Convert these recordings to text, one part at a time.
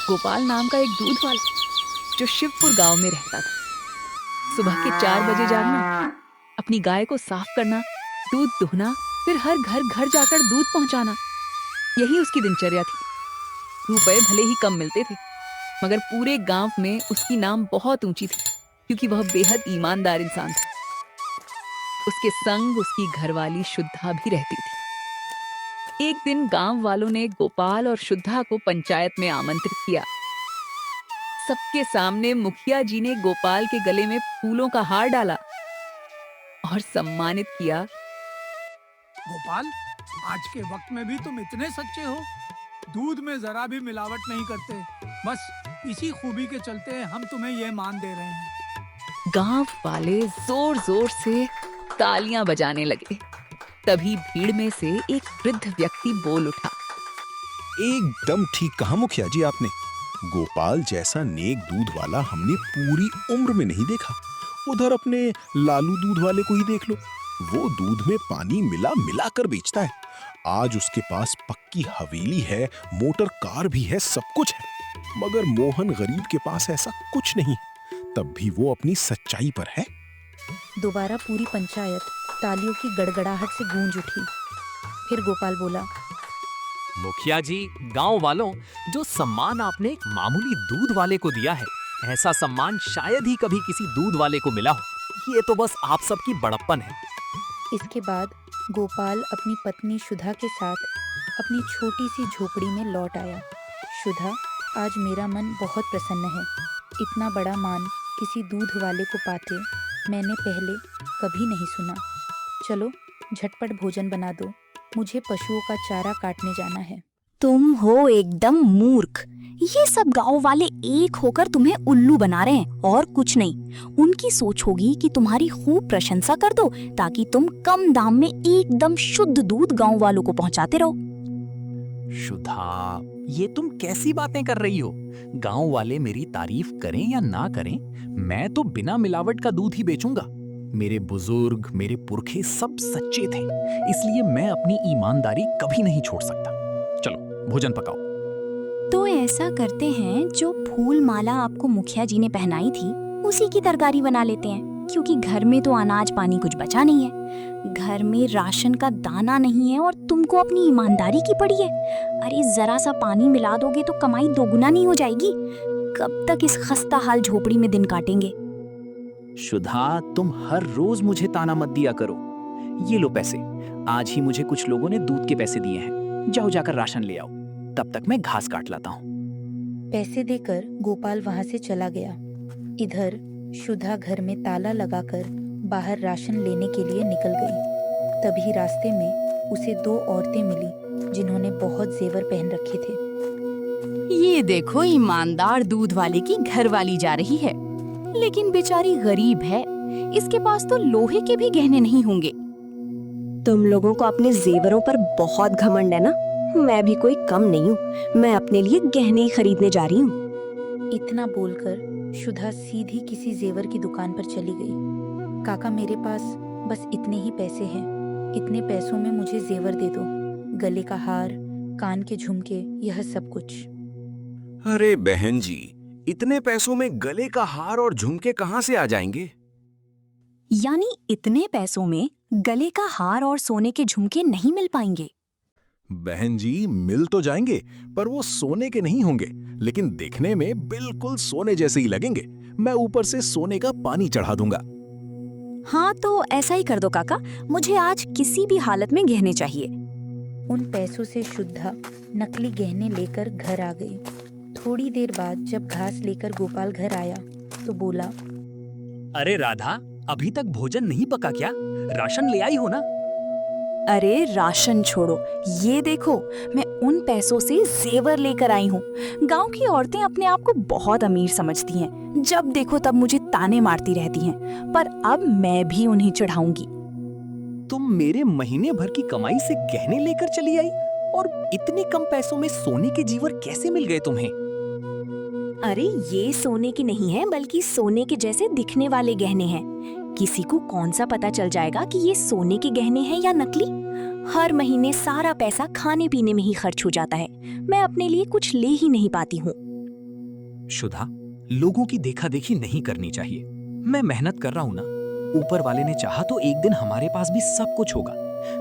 गोपाल नाम का एक दूध वाला जो शिवपुर गांव में रहता था। सुबह के 4 बजे जागना, अपनी गाय को साफ करना, दूध दुहना, फिर हर घर घर जाकर दूध पहुंचाना, यही उसकी दिनचर्या थी। रुपए भले ही कम मिलते थे, मगर पूरे गांव में उसकी नाम बहुत ऊंची थी, क्योंकि वह बेहद ईमानदार इंसान था। उसके संग उसकी घरवाली शुद्धा भी रहती थी। एक दिन गांव वालों ने गोपाल और शुद्धा को पंचायत में आमंत्रित किया। सबके सामने मुखिया जी ने गोपाल के गले में फूलों का हार डाला और सम्मानित किया। गोपाल, आज के वक्त में भी तुम इतने सच्चे हो। दूध में जरा भी मिलावट नहीं करते। बस इसी खूबी के चलते हम तुम्हें ये मान दे रहे हैं। गांव वाले जोर जोर से तालियां बजाने लगे। तभी भीड़ में से एक वृद्ध व्यक्ति बोल उठा। एकदम ठीक कहा मुखिया जी आपने। गोपाल जैसा नेक दूध वाला हमने पूरी उम्र में नहीं देखा। उधर अपने लालू दूध वाले को ही देख लो, वो दूध में पानी मिला मिला कर बेचता है। आज उसके पास पक्की हवेली है, मोटर कार भी है, सब कुछ है। मगर मोहन गरीब के पास ऐसा कुछ नहीं, तब भी वो अपनी सच्चाई पर है। दोबारा पूरी पंचायत तालियों की गड़गड़ाहट से गूंज उठी। फिर गोपाल बोला, मुखिया जी, गांव वालों, जो सम्मान आपने एक मामूली दूध वाले को दिया है, ऐसा सम्मान शायद ही कभी किसी दूध वाले को मिला हो। ये तो बस आप सबकी बड़प्पन है। इसके बाद गोपाल अपनी पत्नी शुद्धा के साथ अपनी छोटी सी झोपड़ी में लौट आया। शुद्धा, आज मेरा मन बहुत प्रसन्न है। इतना बड़ा मान किसी दूध वाले को पाते मैंने पहले कभी नहीं सुना। चलो झटपट भोजन बना दो, मुझे पशुओं का चारा काटने जाना है। तुम हो एकदम मूर्ख। ये सब गांव वाले एक होकर तुम्हें उल्लू बना रहे हैं और कुछ नहीं। उनकी सोच होगी कि तुम्हारी खूब प्रशंसा कर दो ताकि तुम कम दाम में एकदम शुद्ध दूध गांव वालों को पहुंचाते रहो। शुद्धा, ये तुम कैसी बातें कर रही हो? गांव वाले मेरी तारीफ करें या ना करें, मैं तो बिना मिलावट का दूध ही बेचूंगा। मेरे बुजुर्ग, मेरे पुरखे सब सच्चे थे, इसलिए मैं अपनी ईमानदारी कभी नहीं छोड़ सकता। चलो भोजन पकाओ। तो ऐसा करते हैं, जो फूल माला आपको मुखिया जी ने पहनाई थी उसी की तरकारी बना लेते हैं, क्योंकि घर में तो अनाज पानी कुछ बचा नहीं है। घर में राशन का दाना नहीं है और तुमको अपनी ईमानदारी की पड़ी है। अरे जरा सा पानी मिला दोगे तो कमाई दोगुना नहीं हो जाएगी? कब तक इस खस्ता हाल झोपड़ी में दिन काटेंगे? शुद्धा, तुम हर रोज मुझे ताना मत दिया करो। ये लो पैसे, आज ही मुझे कुछ लोगों ने दूध के पैसे दिए हैं। जाओ जाकर राशन ले आओ, तब तक मैं घास काट लाता हूँ। पैसे देकर गोपाल वहां से चला गया। इधर शुद्धा घर में ताला लगाकर बाहर राशन लेने के लिए निकल गई। तभी रास्ते में उसे 2 औरतें मिली जिन्होंने बहुत जेवर पहन रखे थे। ये देखो, ईमानदार दूध वाले की घरवाली जा रही है, लेकिन बेचारी गरीब है। इसके पास तो लोहे के भी गहने नहीं होंगे। तुम लोगों को अपने जेवरों पर बहुत घमंड है ना? मैं भी कोई कम नहीं हूँ। मैं अपने लिए गहने ही खरीदने जा रही हूँ। इतना बोलकर शुद्धा सीधी किसी जेवर की दुकान पर चली गई। काका, मेरे पास बस इतने ही पैसे हैं। इतने पैसों में मुझे जेवर दे दो, गले का हार, कान के झुमके, यह सब कुछ। अरे बहन जी, इतने पैसों में गले का हार और झुमके कहाँ से आ जाएंगे? यानी इतने पैसों में गले का हार और सोने के झुमके नहीं मिल पाएंगे? बहन जी, मिल तो जाएंगे, पर वो सोने के नहीं होंगे, लेकिन दिखने में बिल्कुल सोने जैसे ही लगेंगे। मैं ऊपर से सोने का पानी चढ़ा दूंगा। हाँ, तो ऐसा ही कर दो काका। मुझे आज किसी भी हालत में गहने चाहिए। उन पैसों से शुद्धा नकली गहने लेकर घर आ गई। थोड़ी देर बाद जब घास लेकर गोपाल घर आया तो बोला, अरे राधा, अभी तक भोजन नहीं पका क्या? राशन ले आई हो ना? अरे राशन छोड़ो, ये देखो, मैं उन पैसों से जेवर लेकर आई हूँ। गांव की औरतें अपने आप को बहुत अमीर समझती हैं। जब देखो तब मुझे ताने मारती रहती हैं, पर अब मैं भी उन्हें चढ़ाऊंगी। तुम मेरे महीने भर की कमाई से गहने लेकर चली आई, और इतने कम पैसों में सोने के जीवर कैसे मिल गए तुम्हें? अरे ये सोने के नहीं है, बल्कि सोने के जैसे दिखने वाले गहने हैं। किसी को कौन सा पता चल जाएगा कि ये सोने के गहने हैं या नकली? हर महीने सारा पैसा खाने पीने में ही खर्च हो जाता है। मैं अपने लिए कुछ ले ही नहीं पाती हूँ। शुदा, लोगों की देखा देखी नहीं करनी चाहिए। मैं मेहनत कर रहा हूं ना। ऊपर वाले ने चाहा तो एक दिन हमारे पास भी सब कुछ होगा।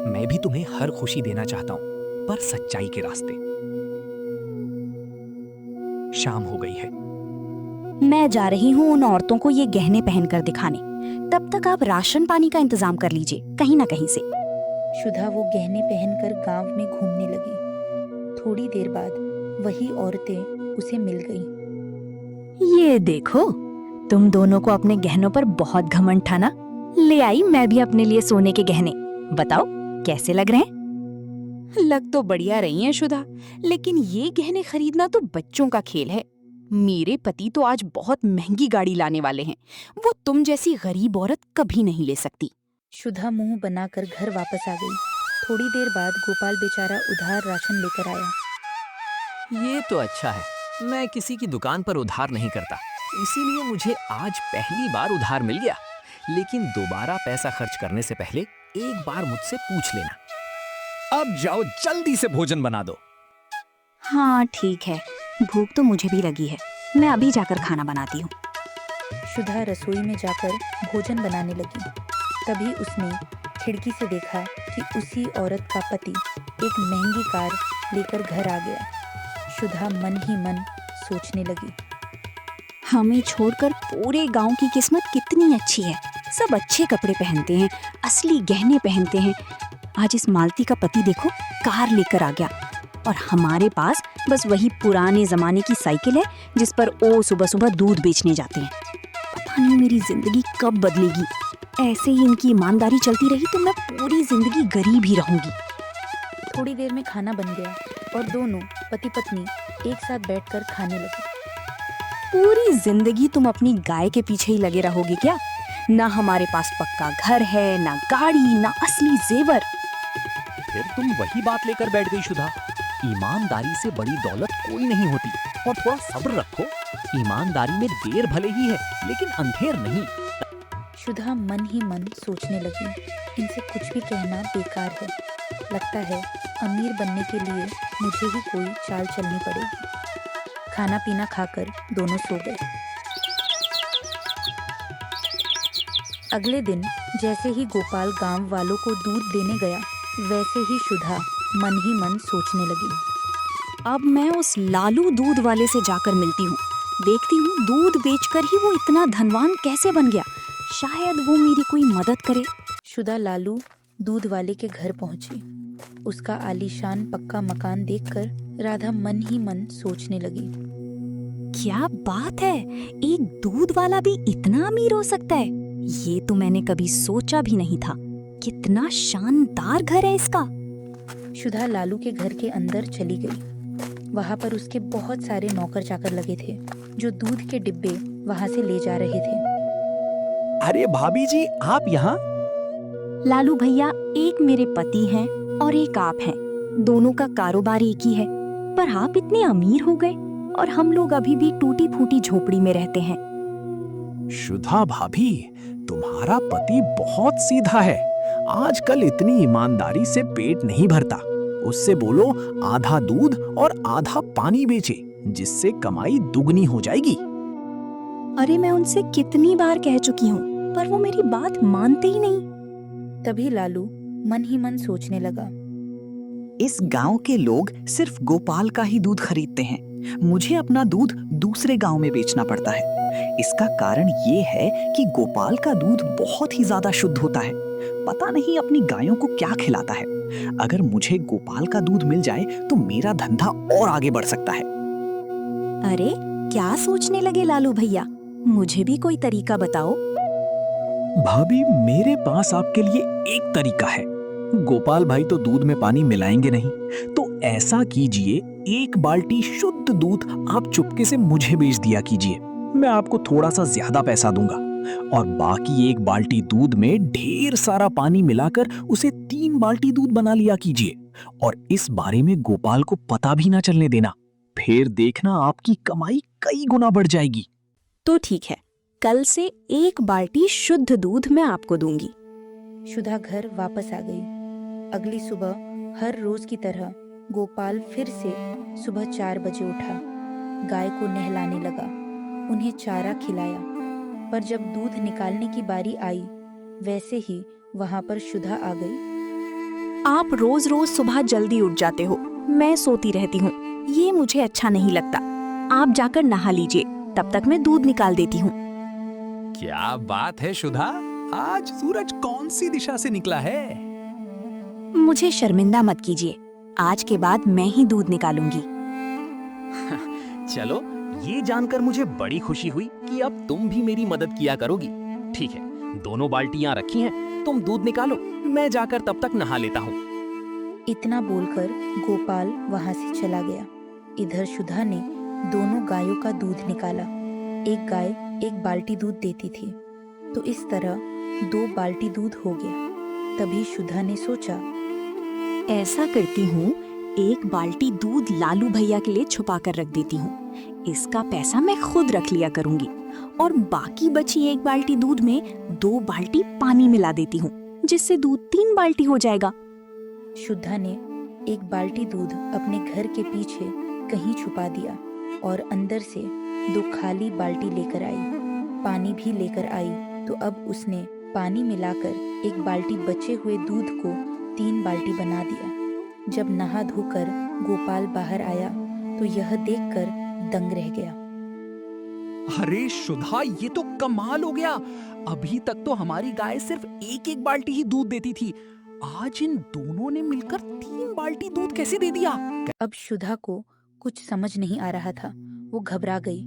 मैं भी तुम्हें हर खुशी देना चाहता हूं, पर सच्चाई के रास्ते। शाम हो गई है। मैं जा रही हूँ उन औरतों को ये गहने पहनकर दिखाने। तब तक आप राशन पानी का इंतजाम कर लीजिए कहीं ना कहीं से। शुदा वो गहने पहनकर गांव में घूमने लगी। थोड़ी देर बाद वही औरतें उसे मिल गईं। ये देखो, तुम दोनों को अपने गहनों पर बहुत घमंड था ना। ले आई मैं भी अपने लिए सोने के गहने। बताओ कैसे लग रहे हैं? लग तो बढ़िया रही हैं शुदा, लेकिन ये गहने खरीदना तो बच्चों का खेल है। मेरे पति तो आज बहुत महंगी गाड़ी लाने वाले हैं, वो तुम जैसी गरीब औरत कभी नहीं ले सकती। शुदा मुंह बनाकर घर वापस आ गई। थोड़ी देर बाद गोपाल बेचारा उधार राशन लेकर आया। ये तो अच्छा है, मैं किसी की दुकान पर उधार नहीं करता, इसीलिए मुझे आज पहली बार उधार मिल गया। लेकिन दोबारा पैसा खर्च करने से पहले एक बार मुझसे पूछ लेना। अब जाओ, जल्दी से भोजन बना दो। हाँ ठीक है, भूख तो मुझे भी लगी है। मैं अभी जाकर खाना बनाती हूँ। शुदा रसोई में जाकर भोजन बनाने लगी। तभी उसने खिड़की से देखा कि उसी औरत का पति एक महंगी कार लेकर घर आ गया। शुदा मन ही मन सोचने लगी, हमें छोड़कर पूरे गांव की किस्मत कितनी अच्छी है। सब अच्छे कपड़े पहनते हैं, असली गहने पहनते हैं। आज इस मालती का पति देखो, कार लेकर आ गया, और हमारे पास बस वही पुराने जमाने की साइकिल है जिस पर ओ सुबह सुबह दूध बेचने जाते हैं। पता नहीं मेरी जिंदगी कब बदलेगी। ऐसे ही इनकी ईमानदारी चलती रही तो मैं पूरी जिंदगी गरीब ही रहूंगी। थोड़ी देर में खाना बन गया और दोनों पति पत्नी एक साथ बैठकर खाने लगे। पूरी जिंदगी तुम अपनी गाय के पीछे ही लगे रहोगे क्या? ना हमारे पास पक्का घर है, ना गाड़ी, ना असली जेवर। फिर तुम वही बात लेकर बैठ गई शुदा। ईमानदारी से बड़ी दौलत कोई नहीं होती, और थोड़ा सब्र रखो। ईमानदारी में देर भले ही है, लेकिन अंधेर नहीं। शुदा मन ही मन सोचने लगी, इनसे कुछ भी कहना बेकार है। लगता है अमीर बनने के लिए मुझे ही कोई चाल चलनी पड़ेगी। खाना पीना खाकर दोनों सो गए। अगले दिन जैसे ही गोपाल गांव वालों को दूध देने गया, वैसे ही शुदा मन ही मन सोचने लगी, अब मैं उस लालू दूध वाले से जाकर मिलती हूँ। देखती हूँ दूध बेचकर ही वो इतना धनवान कैसे बन गया। शायद वो मेरी कोई मदद करे। शुदा लालू दूध वाले के घर पहुंची। उसका आलीशान पक्का मकान देखकर राधा मन ही मन सोचने लगी, क्या बात है, एक दूध वाला भी इतना अमीर हो सकता है। ये तो मैंने कभी सोचा भी नहीं था। कितना शानदार घर है इसका। शुदा लालू के घर के अंदर चली गई। वहां पर उसके बहुत सारे नौकर चाकर लगे थे जो दूध के डिब्बे वहां से ले जा रहे थे। अरे भाभी जी, आप यहाँ? लालू भैया, एक मेरे पति हैं और एक आप हैं। दोनों का कारोबार एक ही है, पर आप इतने अमीर हो गए और हम लोग अभी भी टूटी फूटी झोपड़ी में रहते हैं। शुदा भाभी, तुम्हारा पति बहुत सीधा है। आजकल इतनी ईमानदारी से पेट नहीं भरता। उससे बोलो आधा दूध और आधा पानी बेचे, जिससे कमाई दुगनी हो जाएगी। अरे मैं उनसे कितनी बार कह चुकी हूँ, पर वो मेरी बात मानते ही नहीं। तभी लालू मन ही मन सोचने लगा, इस गांव के लोग सिर्फ गोपाल का ही दूध खरीदते हैं। मुझे अपना दूध दूसरे गांव में बेचना पड़ता है। इसका कारण ये है कि गोपाल का दूध बहुत ही ज्यादा शुद्ध होता है। पता नहीं अपनी गायों को क्या खिलाता है। अगर मुझे गोपाल का दूध मिल जाए तो मेरा धंधा और आगे बढ़ सकता है। अरे क्या सोचने लगे लालू भैया, मुझे भी कोई तरीका बताओ। भाभी, मेरे पास आपके लिए एक तरीका है। गोपाल भाई तो दूध में पानी मिलाएंगे नहीं, तो ऐसा कीजिए, एक बाल्टी शुद्ध दूध आप चुपके से मुझे बेच दिया कीजिए। मैं आपको थोड़ा सा ज्यादा पैसा दूंगा, और बाकी एक बाल्टी दूध में ढेर सारा पानी मिलाकर उसे 3 बाल्टी दूध बना लिया कीजिए। और इस बारे में गोपाल को पता भी ना चलने देना। फिर देखना आपकी कमाई कई गुना बढ़ जाएगी। तो ठीक है, कल से 1 बाल्टी शुद्ध दूध मैं आपको दूंगी। शुदा घर वापस आ गई। अगली सुबह हर रोज की तरह गोपाल फिर से सुबह 4 बजे उठा। गाय को नहलाने लगा, उन्हें चारा खिलाया। पर जब दूध निकालने की बारी आई, वैसे ही वहां पर शुदा आ गई। आप रोज रोज सुबह जल्दी उठ जाते हो, मैं सोती रहती हूँ। ये मुझे अच्छा नहीं लगता। आप जाकर नहा लीजिए, तब तक मैं दूध निकाल देती हूँ। क्या बात है शुदा, आज सूरज कौन सी दिशा से निकला है? मुझे शर्मिंदा मत कीजिए, आज के बाद मैं ही दूध निकालूंगी। चलो, ये जानकर मुझे बड़ी खुशी हुई कि अब तुम भी मेरी मदद किया करोगी। ठीक है, दोनों बाल्टियां रखी हैं, तुम दूध निकालो, मैं जाकर तब तक नहा लेता हूँ। इतना बोलकर गोपाल वहां से चला गया। इधर शुदा ने दोनों गायों का दूध निकाला। एक गाय एक बाल्टी दूध देती थी, तो इस तरह 2 बाल्टी दूध हो गया। तभी शुदा ने सोचा, ऐसा करती हूँ, एक बाल्टी दूध लालू भैया के लिए छुपा कर रख देती हूँ। इसका पैसा मैं खुद रख लिया करूंगी और बाकी बची एक बाल्टी दूध में 2 बाल्टी पानी मिला देती हूँ, जिससे दूध 3 बाल्टी हो जाएगा। शुदा ने एक बाल्टी दूध अपने घर के पीछे कहीं छुपा दिया और अंदर से 2 खाली बाल्टी लेकर आई। पानी भी लेकर आई, तो अब उसने पानी मिलाकर एक बाल्टी बचे हुए दूध को 3 बाल्टी बना दिया। जब नहा धोकर गोपाल बाहर आया, तो यह देखकर दंग रह गया। अरे शुदा, ये तो कमाल हो गया। अभी तक तो हमारी गाय सिर्फ एक बाल्टी ही दूध देती थी, आज इन दोनों ने मिलकर 3 बाल्टी दूध कैसे दे दिया? अब शुदा को कुछ समझ नहीं आ रहा था। वो घबरा गई।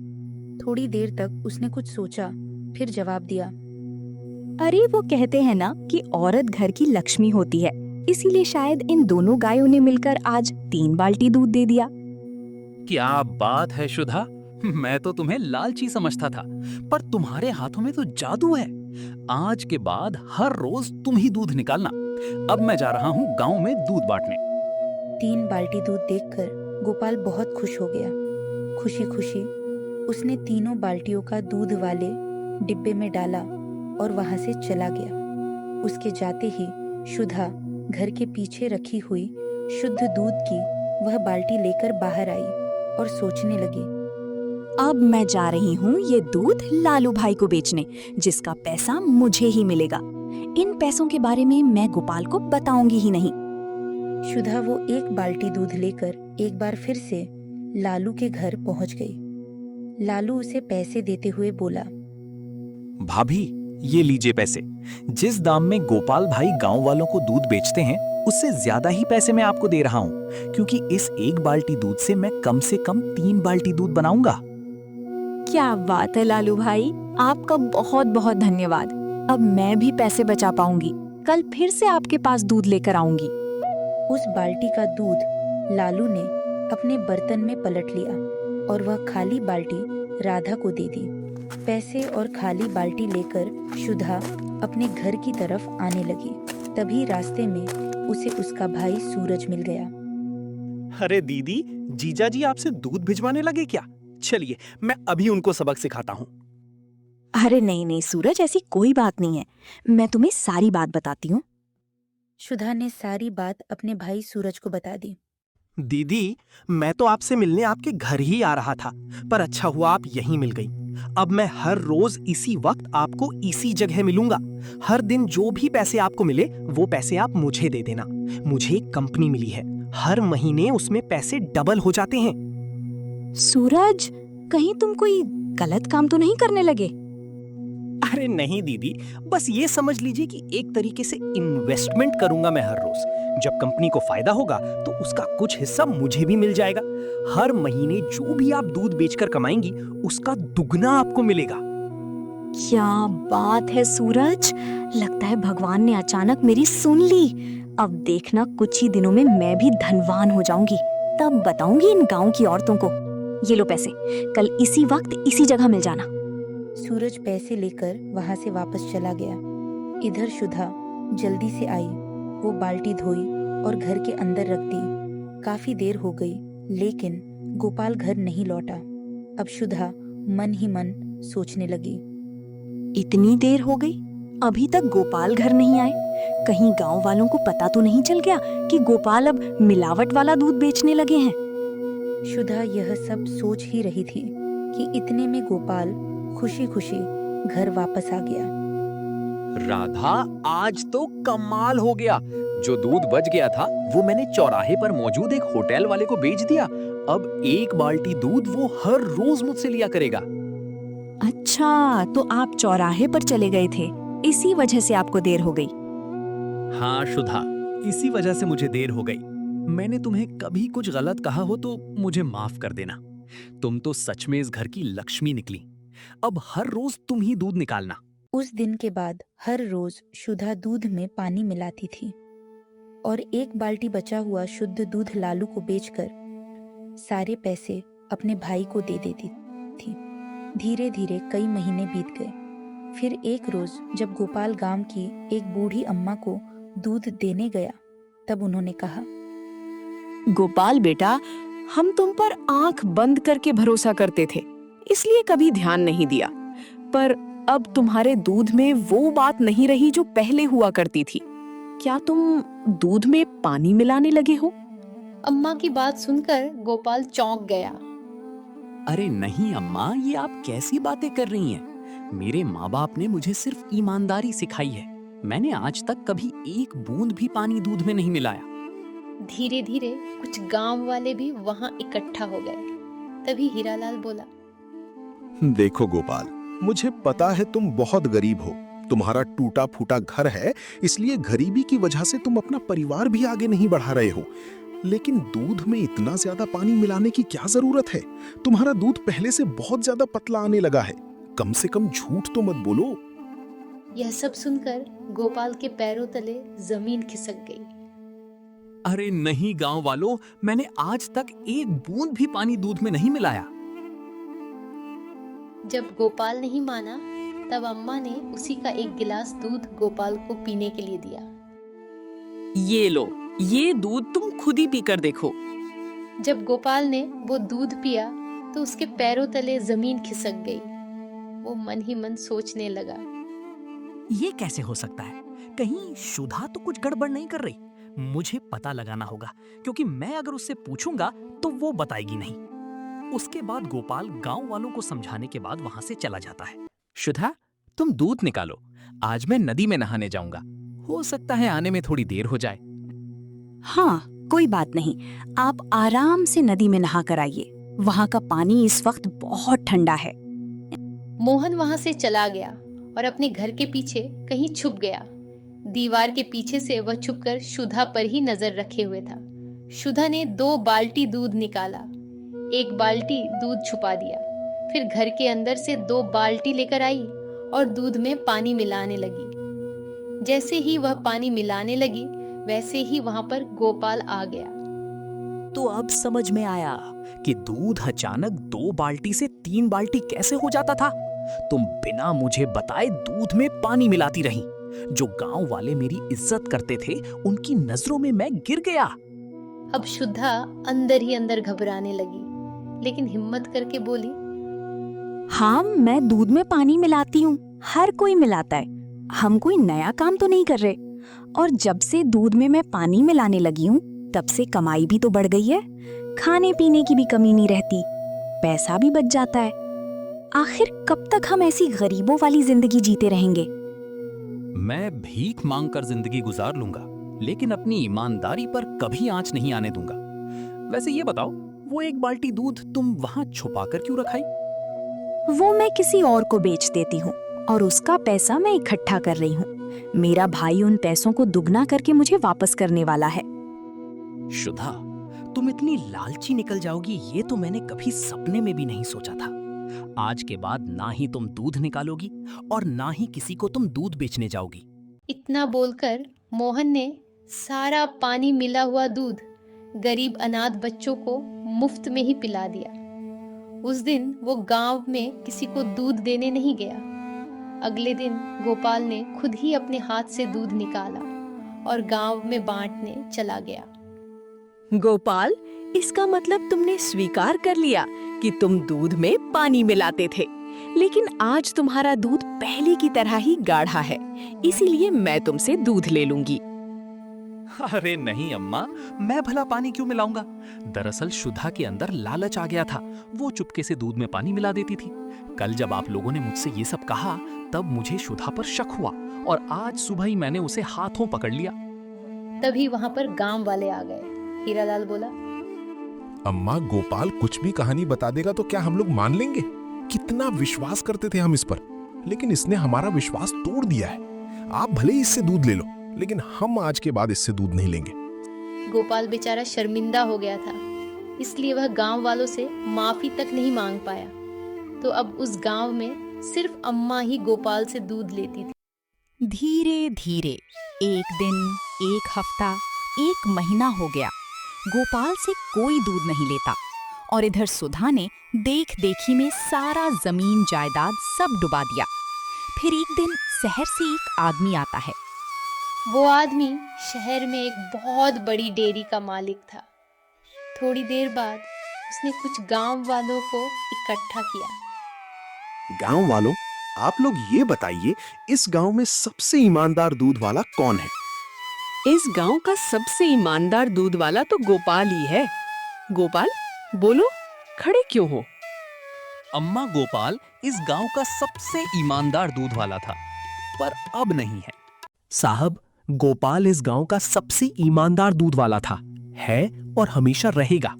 थोड़ी देर तक उसने कुछ सोचा, फिर जवाब दिया, अरे वो कहते हैं ना कि औरत घर की लक्ष्मी होती है, इसीलिए शायद इन दोनों गायों ने मिलकर आज 3 बाल्टी दूध दे दिया। क्या बात है शुदा, मैं तो तुम्हें लालची समझता था, पर तुम्हारे हाथों में तो जादू है। आज के बाद हर रोज तुम ही दूध निकालना। अब मैं जा रहा हूँ गांव में दूध बांटने। 3 बाल्टी दूध देखकर गोपाल बहुत खुश हो गया। खुशी खुशी उसने तीनों बाल्टियों का दूध वाले डिब्बे में डाला और वहां से चला गया। उसके जाते ही शुदा घर के पीछे रखी हुई शुद्ध दूध की वह बाल्टी लेकर बाहर आई और सोचने लगी, अब मैं जा रही हूँ ये दूध लालू भाई को बेचने, जिसका पैसा मुझे ही मिलेगा। इन पैसों के बारे में मैं गोपाल को बताऊंगी ही नहीं। शुदा वो 1 बाल्टी दूध लेकर एक बार फिर से लालू के घर पहुंच गई। लालू उसे पैसे देते हुए बोला, भाभी, ये लीजिए पैसे। जिस दाम में गोपाल भाई गांव वालों को दूध बेचते हैं, उससे ज्यादा ही पैसे मैं आपको दे रहा हूँ, क्योंकि इस 1 बाल्टी दूध से मैं कम 3 बाल्टी दूध बनाऊंगा। क्या बात है लालू भाई, आपका बहुत बहुत धन्यवाद। अब मैं भी पैसे बचा पाऊंगी। कल फिर से आपके पास दूध लेकर आऊंगी। उस बाल्टी का दूध लालू ने अपने बर्तन में पलट लिया और वह खाली बाल्टी राधा को दे दी। पैसे और खाली बाल्टी लेकर शुदा अपने घर की तरफ आने लगी। तभी रास्ते में उसे उसका भाई सूरज मिल गया। अरे दीदी, जीजा जी आपसे दूध भिजवाने लगे क्या? चलिए, मैं अभी उनको सबक सिखाता हूँ। अरे नहीं नहीं सूरज, ऐसी कोई बात नहीं है, मैं तुम्हें सारी बात बताती हूँ। शुदा ने सारी बात अपने भाई सूरज को बता दी। दीदी, मैं तो आपसे मिलने आपके घर ही आ रहा था, पर अच्छा हुआ आप यहीं मिल गई। अब मैं हर रोज इसी वक्त आपको इसी जगह मिलूंगा। हर दिन जो भी पैसे आपको मिले, वो पैसे आप मुझे दे देना। मुझे एक कंपनी मिली है, हर महीने उसमें पैसे डबल हो जाते हैं। सूरज, कहीं तुम कोई गलत काम तो नहीं करने लगे? अरे नहीं दीदी, बस ये समझ लीजिए कि एक तरीके से इन्वेस्टमेंट करूंगा मैं हर रोज। जब कंपनी को फायदा होगा तो उसका कुछ हिस्सा मुझे भी मिल जाएगा। हर महीने जो भी आप दूध बेचकर कमाएंगी, उसका दुगना आपको मिलेगा। क्या बात है सूरज, लगता है भगवान ने अचानक मेरी सुन ली। अब देखना, कुछ ही दिनों में मैं भी धनवान हो जाऊंगी। तब बताऊंगी इन गांव की औरतों को। ये लो पैसे, कल इसी वक्त इसी जगह मिल जाना। सूरज पैसे लेकर वहां से वापस चला गया। इधर शुदा जल्दी से आई। वो बाल्टी धोई और घर के अंदर रख दी। काफी देर हो गई, लेकिन गोपाल घर नहीं लौटा। अब शुदा मन ही मन सोचने लगी, इतनी देर हो गई, अभी तक गोपाल घर नहीं आए। कहीं गांव वालों को पता तो नहीं चल गया कि गोपाल अब मिलावट वाला दूध बेचने लगे हैं। शुदा यह सब सोच ही रही थी कि इतने में गोपाल खुशी खुशी घर वापस आ गया। राधा, आज तो कमाल हो गया। जो दूध बच गया था वो मैंने चौराहे पर मौजूद एक होटल वाले को बेच दिया। अब 1 बाल्टी दूध वो हर रोज मुझसे लिया करेगा। अच्छा, तो आप चौराहे पर चले गए थे, इसी वजह से आपको देर हो गई। हाँ शुधा, इसी वजह से मुझे देर हो गई। मैंने तुम्हें कभी कुछ गलत कहा हो तो मुझे माफ कर देना। तुम तो सच में इस घर की लक्ष्मी निकली। अब हर रोज तुम ही दूध निकालना। उस दिन के बाद हर रोज शुदा दूध में पानी मिलाती थी और 1 बाल्टी बचा हुआ शुद्ध दूध लालू को बेचकर सारे पैसे अपने भाई को दे देती थी। धीरे धीरे कई महीने बीत गए। फिर एक रोज जब गोपाल गांव की एक बूढ़ी अम्मा को दूध देने गया, तब उन्होंने कहा, गोपाल बेटा, हम तुम पर आंख बंद करके भरोसा करते थे, इसलिए कभी ध्यान नहीं दिया। पर अब तुम्हारे दूध में वो बात नहीं रही जो पहले हुआ करती थी। क्या तुम दूध में पानी मिलाने लगे हो? अम्मा की बात सुनकर गोपाल चौंक गया। अरे नहीं अम्मा, ये आप कैसी बातें कर रही हैं? मेरे माँ बाप ने मुझे सिर्फ ईमानदारी सिखाई है। मैंने आज तक कभी 1 बूंद भी पानी दूध में नहीं मिलाया। धीरे धीरे कुछ गांव वाले भी वहां इकट्ठा हो गए। तभी हीरालाल बोला, देखो गोपाल, मुझे पता है तुम बहुत गरीब हो। तुम्हारा टूटा फूटा घर है, इसलिए गरीबी की वजह से तुम अपना परिवार भी आगे नहीं बढ़ा रहे हो। लेकिन दूध में इतना ज्यादा पानी मिलाने की क्या जरूरत है? तुम्हारा दूध पहले से बहुत ज्यादा पतला आने लगा है। कम से कम झूठ तो मत बोलो। यह सब सुनकर गोपाल के पैरों तले जमीन खिसक गई। अरे नहीं गांव वालों, मैंने आज तक 1 बूंद भी पानी दूध में नहीं मिलाया। जब गोपाल नहीं माना, तब अम्मा ने उसी का 1 गिलास दूध गोपाल को पीने के लिए दिया। ये लो, ये दूध तुम खुद ही पीकर देखो। जब गोपाल ने वो दूध पिया तो उसके पैरों तले जमीन खिसक गई। वो मन ही मन सोचने लगा, ये कैसे हो सकता है? कहीं शुदा तो कुछ गड़बड़ नहीं कर रही। मुझे पता लगाना होगा, क्योंकि मैं अगर उससे पूछूंगा तो वो बताएगी नहीं। उसके बाद गोपाल गांव वालों को समझाने के बाद वहां से चला जाता है। शुदा, तुम दूध निकालो। आज मैं नदी में नहाने जाऊंगा। हो सकता है आने में थोड़ी देर हो जाए। हाँ, कोई बात नहीं, आप आराम से नदी में नहा कर आइए। वहाँ का पानी इस वक्त बहुत ठंडा है। मोहन वहां से चला गया और अपने घर के पीछे कहीं छुप गया। दीवार के पीछे से वह छुपकर शुदा पर ही नजर रखे हुए था। शुदा ने 2 बाल्टी दूध निकाला, 1 बाल्टी दूध छुपा दिया। फिर घर के अंदर से 2 बाल्टी लेकर आई और दूध में पानी मिलाने लगी। जैसे ही वह पानी मिलाने लगी, वैसे ही वहां पर गोपाल आ गया। तो अब समझ में आया कि दूध अचानक 2 बाल्टी से 3 बाल्टी कैसे हो जाता था। तुम बिना मुझे बताए दूध में पानी मिलाती रही। जो गांव वाले मेरी इज्जत करते थे, उनकी नजरों में मैं गिर गया। अब शुदा अंदर ही अंदर घबराने लगी, लेकिन हिम्मत करके बोली, हाँ, मैं दूध में पानी मिलाती हूँ, हर कोई मिलाता है। हम कोई नया काम तो नहीं कर रहे। और जब से दूध में मैं पानी मिलाने लगी हूँ, तब से कमाई भी तो बढ़ गई है। खाने पीने की भी कमी नहीं रहती, पैसा भी बच जाता है। आखिर कब तक हम ऐसी गरीबों वाली जिंदगी जीते रहेंगे? मैं भीख मांगकर जिंदगी गुजार लूंगा, लेकिन अपनी ईमानदारी पर कभी आंच नहीं आने दूंगा। वैसे ये बताओ, वो 1 बाल्टी दूध तुम वहां छुपाकर क्यों रखाई? वो मैं किसी और को बेच देती हूँ और उसका पैसा मैं इकट्ठा कर रही हूँ। मेरा भाई उन पैसों को दुगना करके मुझे वापस करने वाला है। शुदा, तुम इतनी लालची निकल जाओगी, ये तो मैंने कभी सपने में भी नहीं सोचा था। आज के बाद ना ही तुम दूध निकालोगी और ना ही किसी को तुम दूध बेचने जाओगी। इतना बोलकर मोहन ने सारा पानी मिला हुआ दूध गरीब अनाथ बच्चों को मुफ्त में ही पिला दिया। उस दिन वो गांव में किसी को दूध देने नहीं गया। अगले दिन गोपाल ने खुद ही अपने हाथ से दूध निकाला और गांव में बांटने चला गया। गोपाल, इसका मतलब तुमने स्वीकार कर लिया कि तुम दूध में पानी मिलाते थे, लेकिन आज तुम्हारा दूध पहले की तरह ही गाढ़ा है, इसीलिए मैं तुमसे दूध ले लूंगी। अरे नहीं अम्मा, मैं भला पानी क्यों मिलाऊंगा? दरअसल सुधा के अंदर लालच आ गया था। वो चुपके से दूध में पानी मिला देती थी। कल जब आप लोगों ने मुझसे ये सब कहा, तब मुझे सुधा पर शक हुआ और आज सुबह ही मैंने उसे हाथों पकड़ लिया। तभी वहां पर गांव वाले आ गए। हीरालाल बोला, अम्मा, गोपाल कुछ भी कहानी बता देगा तो क्या हम लोग मान लेंगे? कितना विश्वास करते थे हम इस पर, लेकिन इसने हमारा विश्वास तोड़ दिया है। आप भले ही इससे दूध ले लो, लेकिन हम आज के बाद इससे दूध नहीं लेंगे। गोपाल बेचारा शर्मिंदा हो गया था, इसलिए वह गांव वालों से माफी तक नहीं मांग पाया। तो अब उस गांव में सिर्फ अम्मा ही गोपाल से दूध लेती थी। धीरे धीरे एक दिन, एक हफ्ता, एक महीना हो गया। गोपाल से कोई दूध नहीं लेता और इधर सुधा ने देख देखी में सारा जमीन जायदाद सब डुबा दिया। फिर एक दिन शहर से एक आदमी आता है। वो आदमी शहर में एक बहुत बड़ी डेयरी का मालिक था। थोड़ी देर बाद उसने कुछ गांव वालों को इकट्ठा किया। गांव वालों, आप लोग ये बताइए, इस गांव में सबसे ईमानदार दूध वाला कौन है? इस गांव का सबसे ईमानदार दूध वाला तो गोपाल ही है। गोपाल, बोलो, खड़े क्यों हो? अम्मा, गोपाल इस गांव का सबसे ईमानदार दूध वाला था, पर अब नहीं है। साहब, गोपाल इस गांव का सबसे ईमानदार दूध वाला था, है और हमेशा रहेगा।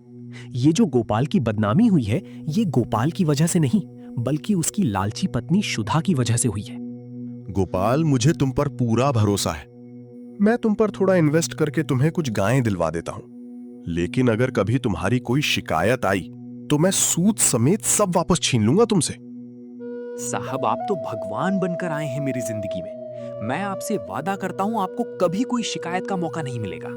ये जो गोपाल की बदनामी हुई है, ये गोपाल की वजह से नहीं, बल्कि उसकी लालची पत्नी सुधा की वजह से हुई है। गोपाल, मुझे तुम पर पूरा भरोसा है। मैं तुम पर थोड़ा इन्वेस्ट करके तुम्हें कुछ गायें दिलवा देता हूं, लेकिन अगर कभी तुम्हारी कोई शिकायत आई तो मैं सूद समेत सब वापस छीन लूंगा तुमसे। साहब, आप तो भगवान बनकर आए हैं मेरी जिंदगी में। मैं आपसे वादा करता हूं, आपको कभी कोई शिकायत का मौका नहीं मिलेगा।